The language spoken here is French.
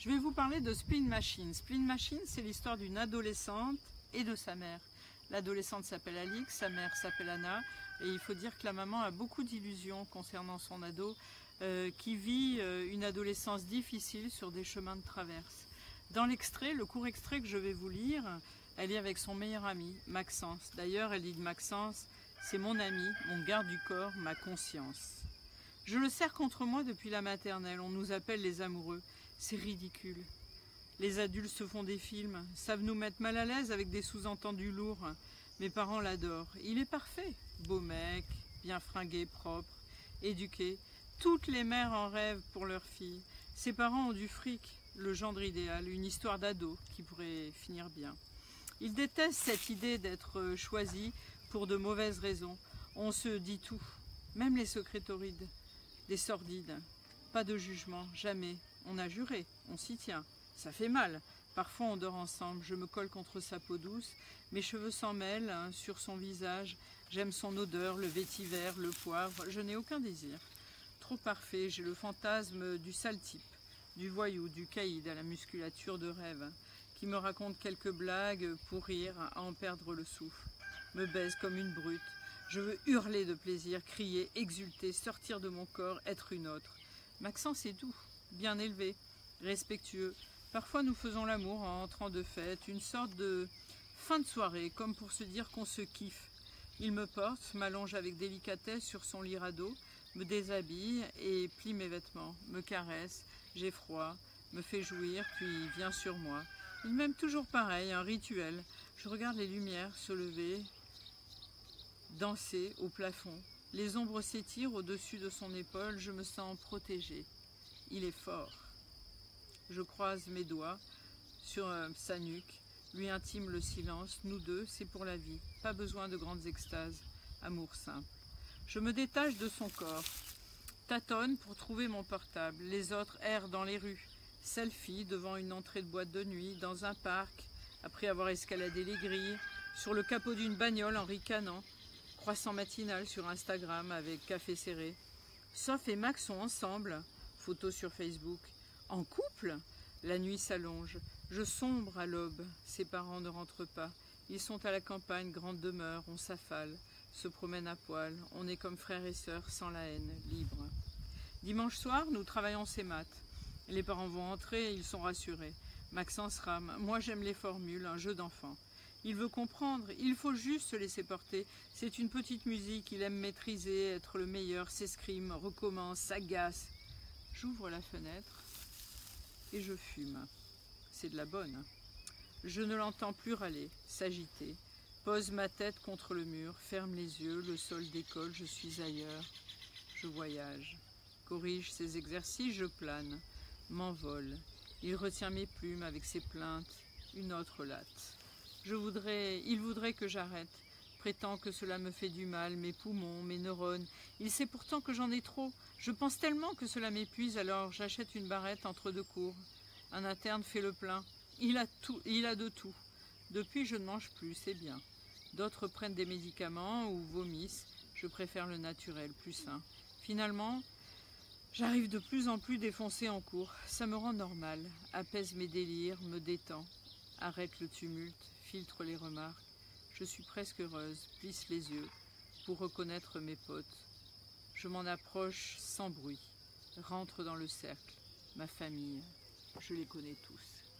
Je vais vous parler de Spleen Machine. Spleen Machine, c'est l'histoire d'une adolescente et de sa mère. L'adolescente s'appelle Alix, sa mère s'appelle Anna, et il faut dire que la maman a beaucoup d'illusions concernant son ado, qui vit une adolescence difficile sur des chemins de traverse. Dans l'extrait, le court extrait que je vais vous lire, elle est avec son meilleur ami, Maxence. D'ailleurs, elle dit de Maxence, c'est mon ami, mon garde du corps, ma conscience. Je le serre contre moi depuis la maternelle, on nous appelle les amoureux. C'est ridicule. Les adultes se font des films, savent nous mettre mal à l'aise avec des sous-entendus lourds. Mes parents l'adorent. Il est parfait. Beau mec, bien fringué, propre, éduqué. Toutes les mères en rêvent pour leur fille. Ses parents ont du fric, le gendre idéal, une histoire d'ado qui pourrait finir bien. Ils détestent cette idée d'être choisi pour de mauvaises raisons. On se dit tout, même les secrets torrides, des sordides. Pas de jugement, jamais. On a juré, on s'y tient. Ça fait mal. Parfois on dort ensemble, je me colle contre sa peau douce, mes cheveux s'en mêlent sur son visage, j'aime son odeur, le vétiver, le poivre, je n'ai aucun désir. Trop parfait, j'ai le fantasme du sale type, du voyou, du caïd à la musculature de rêve, qui me raconte quelques blagues pour rire, à en perdre le souffle, me baise comme une brute. Je veux hurler de plaisir, crier, exulter, sortir de mon corps, être une autre. Maxence est doux, bien élevé, respectueux. Parfois nous faisons l'amour en entrant de fête, une sorte de fin de soirée, comme pour se dire qu'on se kiffe. Il me porte, m'allonge avec délicatesse sur son lit radeau, me déshabille et plie mes vêtements, me caresse, j'ai froid, me fait jouir, puis vient sur moi. Il m'aime toujours pareil, un rituel. Je regarde les lumières se lever, danser au plafond. Les ombres s'étirent au-dessus de son épaule, je me sens protégée. Il est fort. Je croise mes doigts sur sa nuque, lui intime le silence. Nous deux, c'est pour la vie. Pas besoin de grandes extases. Amour simple. Je me détache de son corps. Tâtonne pour trouver mon portable. Les autres errent dans les rues. Selfie devant une entrée de boîte de nuit, dans un parc, après avoir escaladé les grilles, sur le capot d'une bagnole en ricanant. Croissant matinal sur Instagram avec café serré. Soph et Max sont ensemble. Photos sur Facebook. En couple, la nuit s'allonge. Je sombre à l'aube. Ses parents ne rentrent pas. Ils sont à la campagne, grande demeure. On s'affale, se promène à poil. On est comme frères et sœurs, sans la haine, libres. Dimanche soir, nous travaillons ces maths. Les parents vont entrer et ils sont rassurés. Maxence rame. Moi, j'aime les formules, un jeu d'enfant. Il veut comprendre, il faut juste se laisser porter. C'est une petite musique, il aime maîtriser, être le meilleur, s'escrime, recommence, s'agace. J'ouvre la fenêtre et je fume. C'est de la bonne. Je ne l'entends plus râler, s'agiter. Pose ma tête contre le mur, ferme les yeux, le sol décolle, je suis ailleurs. Je voyage. Corrige ses exercices, je plane. M'envole. Il retient mes plumes avec ses plaintes. Une autre latte. Il voudrait que j'arrête. Prétend que cela me fait du mal, mes poumons, mes neurones. Il sait pourtant que j'en ai trop. Je pense tellement que cela m'épuise, alors j'achète une barrette entre deux cours. Un interne fait le plein. Il a de tout. Depuis, je ne mange plus, c'est bien. D'autres prennent des médicaments ou vomissent. Je préfère le naturel, plus sain. Finalement, j'arrive de plus en plus défoncée en cours. Ça me rend normal, apaise mes délires, me détend. Arrête le tumulte, filtre les remarques. Je suis presque heureuse, plisse les yeux pour reconnaître mes potes. Je m'en approche sans bruit, rentre dans le cercle. Ma famille, je les connais tous.